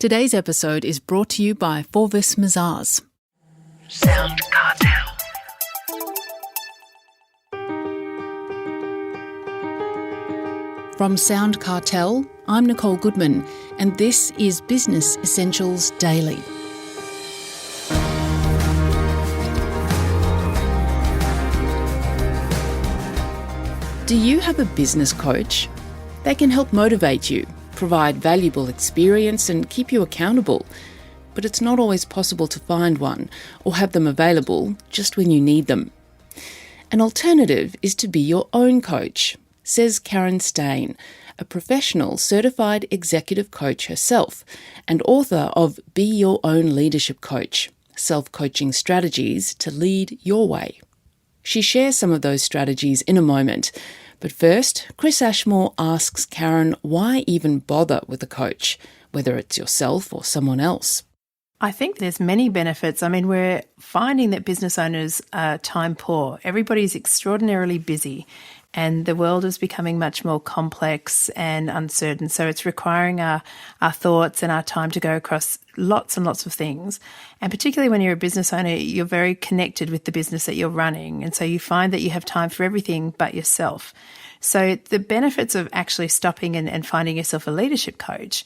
Today's episode is brought to you by Forvis Mazars. SoundCartel. From SoundCartel, I'm Nicole Goodman, and this is Business Essentials Daily. Do you have a business coach? They can help motivate you, provide valuable experience and keep you accountable. But it's not always possible to find one or have them available just when you need them. An alternative is to be your own coach, says Stein, a professional certified executive coach herself and author of Be Your Own Leadership Coach, Self-Coaching Strategies to Lead Your Way. She shares some of those strategies in a moment. But first, Chris Ashmore asks Karen why even bother with a coach, whether it's yourself or someone else. I think there's many benefits. I mean, we're finding that business owners are time poor. Everybody's extraordinarily busy and the world is becoming much more complex and uncertain. So it's requiring our thoughts and our time to go across lots and lots of things. And particularly when you're a business owner, you're very connected with the business that you're running. And so you find that you have time for everything but yourself. So the benefits of actually stopping and finding yourself a leadership coach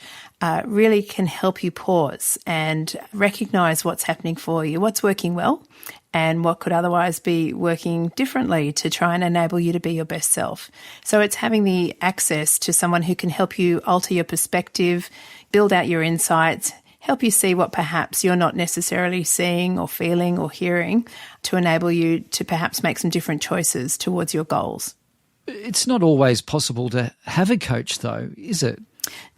really can help you pause and recognise what's happening for you, what's working well, and what could otherwise be working differently to try and enable you to be your best self. So it's having the access to someone who can help you alter your perspective, build out your insights, help you see what perhaps you're not necessarily seeing or feeling or hearing to enable you to perhaps make some different choices towards your goals. It's not always possible to have a coach, though, is it?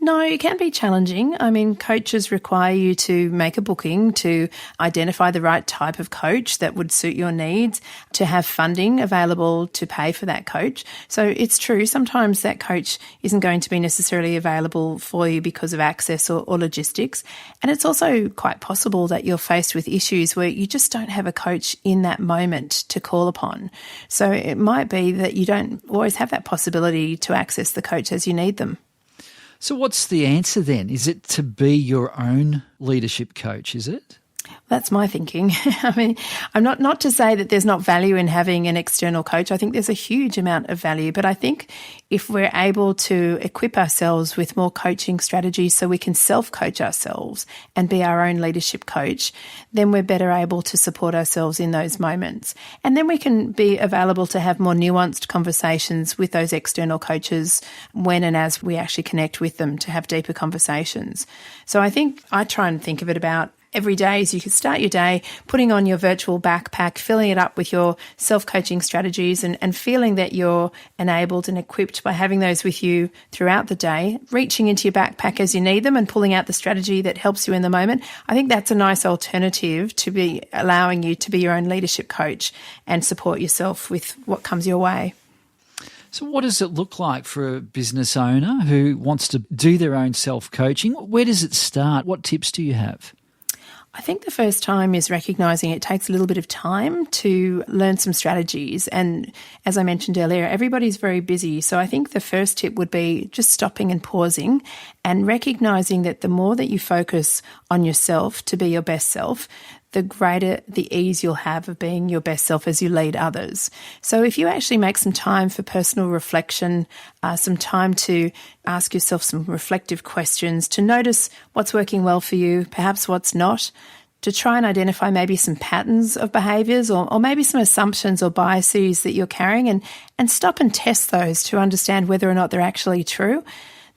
No, it can be challenging. I mean, coaches require you to make a booking, to identify the right type of coach that would suit your needs, to have funding available to pay for that coach. So it's true, sometimes that coach isn't going to be necessarily available for you because of access or logistics. And it's also quite possible that you're faced with issues where you just don't have a coach in that moment to call upon. So it might be that you don't always have that possibility to access the coach as you need them. So what's the answer then? Is it to be your own leadership coach, is it? That's my thinking. I mean, I'm not to say that there's not value in having an external coach. I think there's a huge amount of value. But I think if we're able to equip ourselves with more coaching strategies so we can self-coach ourselves and be our own leadership coach, then we're better able to support ourselves in those moments. And then we can be available to have more nuanced conversations with those external coaches when and as we actually connect with them to have deeper conversations. So I think I try and think of it about every day, so you could start your day putting on your virtual backpack, filling it up with your self-coaching strategies and feeling that you're enabled and equipped by having those with you throughout the day, reaching into your backpack as you need them and pulling out the strategy that helps you in the moment. I think that's a nice alternative to be allowing you to be your own leadership coach and support yourself with what comes your way. So what does it look like for a business owner who wants to do their own self-coaching? Where does it start? What tips do you have? I think the first time is recognising it takes a little bit of time to learn some strategies. And as I mentioned earlier, everybody's very busy. So I think the first tip would be just stopping and pausing and recognising that the more that you focus on yourself to be your best self, the greater the ease you'll have of being your best self as you lead others. So if you actually make some time for personal reflection, some time to ask yourself some reflective questions, to notice what's working well for you, perhaps what's not, to try and identify maybe some patterns of behaviours or maybe some assumptions or biases that you're carrying and stop and test those to understand whether or not they're actually true.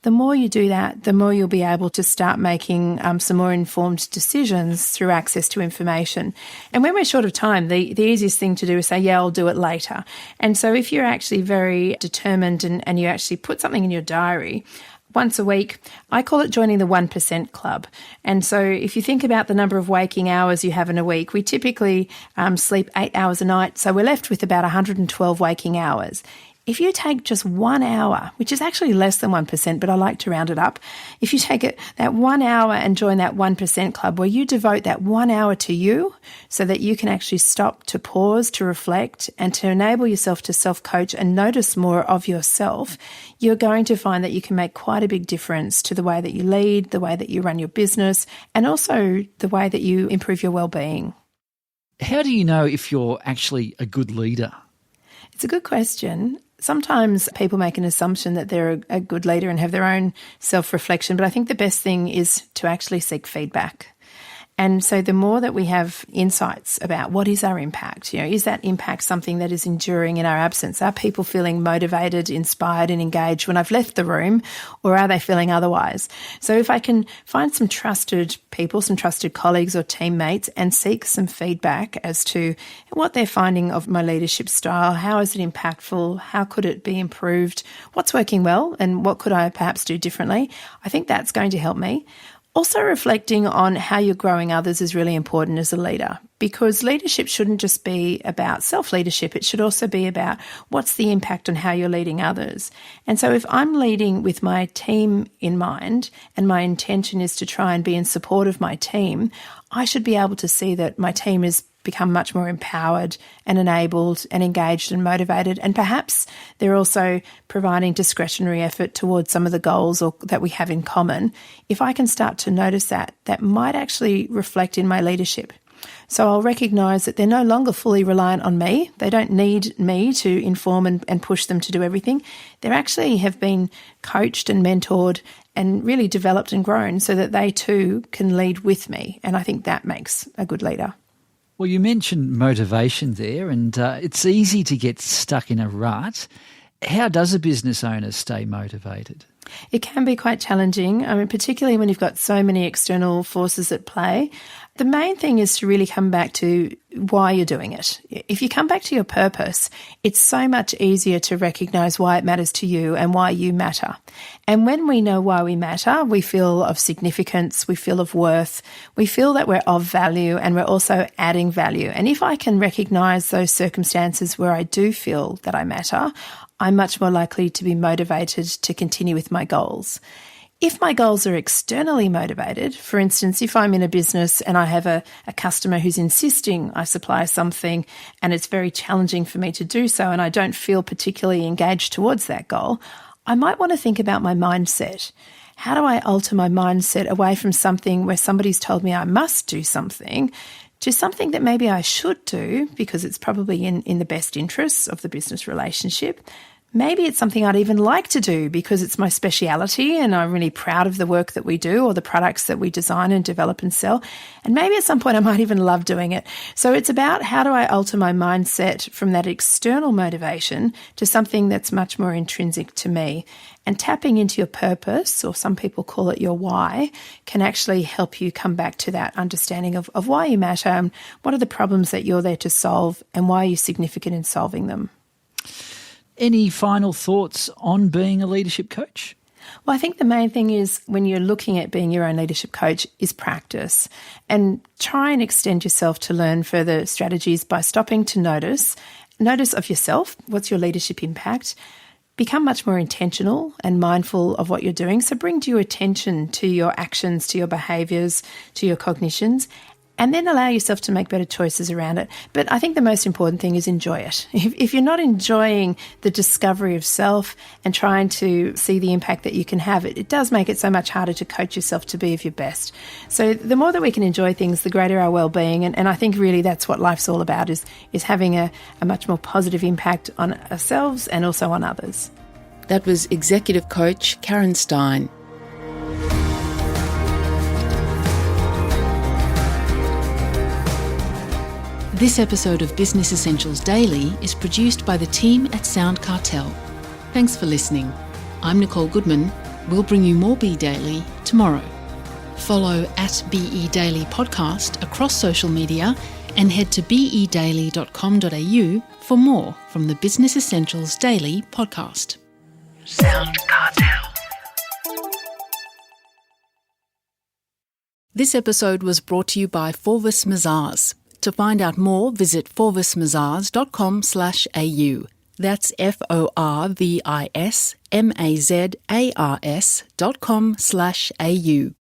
The more you do that, the more you'll be able to start making some more informed decisions through access to information. And when we're short of time, the easiest thing to do is say, yeah, I'll do it later. And so if you're actually very determined and you actually put something in your diary, once a week, I call it joining the 1% club. And so if you think about the number of waking hours you have in a week, we typically sleep 8 hours a night. So we're left with about 112 waking hours. If you take just 1 hour, which is actually less than 1%, but I like to round it up. If you take that 1 hour and join that 1% club where you devote that 1 hour to you so that you can actually stop to pause, to reflect, and to enable yourself to self-coach and notice more of yourself, you're going to find that you can make quite a big difference to the way that you lead, the way that you run your business, and also the way that you improve your well-being. How do you know if you're actually a good leader? It's a good question. Sometimes people make an assumption that they're a good leader and have their own self-reflection, but I think the best thing is to actually seek feedback. And so the more that we have insights about what is our impact, is that impact something that is enduring in our absence? Are people feeling motivated, inspired and engaged when I've left the room, or are they feeling otherwise? So if I can find some trusted people, some trusted colleagues or teammates and seek some feedback as to what they're finding of my leadership style, how is it impactful, how could it be improved, what's working well and what could I perhaps do differently, I think that's going to help me. Also, reflecting on how you're growing others is really important as a leader, because leadership shouldn't just be about self-leadership. It should also be about what's the impact on how you're leading others. And so if I'm leading with my team in mind and my intention is to try and be in support of my team, I should be able to see that my team is become much more empowered and enabled and engaged and motivated. And perhaps they're also providing discretionary effort towards some of the goals that we have in common. If I can start to notice that, that might actually reflect in my leadership. So I'll recognise that they're no longer fully reliant on me. They don't need me to inform and push them to do everything. They actually have been coached and mentored and really developed and grown so that they too can lead with me. And I think that makes a good leader. Well, you mentioned motivation there, and it's easy to get stuck in a rut. How does a business owner stay motivated? It can be quite challenging, particularly when you've got so many external forces at play. The main thing is to really come back to why you're doing it. If you come back to your purpose, it's so much easier to recognise why it matters to you and why you matter. And when we know why we matter, we feel of significance, we feel of worth, we feel that we're of value and we're also adding value. And if I can recognise those circumstances where I do feel that I matter, I'm much more likely to be motivated to continue with my goals. If my goals are externally motivated, for instance, if I'm in a business and I have a customer who's insisting I supply something and it's very challenging for me to do so and I don't feel particularly engaged towards that goal, I might want to think about my mindset. How do I alter my mindset away from something where somebody's told me I must do something to something that maybe I should do because it's probably in the best interests of the business relationship? Maybe it's something I'd even like to do because it's my speciality and I'm really proud of the work that we do or the products that we design and develop and sell. And maybe at some point I might even love doing it. So it's about how do I alter my mindset from that external motivation to something that's much more intrinsic to me. And tapping into your purpose, or some people call it your why, can actually help you come back to that understanding of why you matter and what are the problems that you're there to solve and why are you significant in solving them. Any final thoughts on being a leadership coach? Well, I think the main thing is when you're looking at being your own leadership coach is practice and try and extend yourself to learn further strategies by stopping to notice of yourself. What's your leadership impact? Become much more intentional and mindful of what you're doing. So bring due attention to your actions, to your behaviours, to your cognitions, and then allow yourself to make better choices around it. But I think the most important thing is enjoy it. If you're not enjoying the discovery of self and trying to see the impact that you can have, it does make it so much harder to coach yourself to be of your best. So the more that we can enjoy things, the greater our well-being. And I think really that's what life's all about, is having a much more positive impact on ourselves and also on others. That was Executive Coach Karen Stein. This episode of Business Essentials Daily is produced by the team at SoundCartel. Thanks for listening. I'm Nicole Goodman. We'll bring you more Be Daily tomorrow. Follow @BE Daily Podcast across social media and head to bedaily.com.au for more from the Business Essentials Daily podcast. SoundCartel. This episode was brought to you by Forvis Mazars. To find out more, visit forvismazars.com/au. That's FORVISMAZARS.com/AU.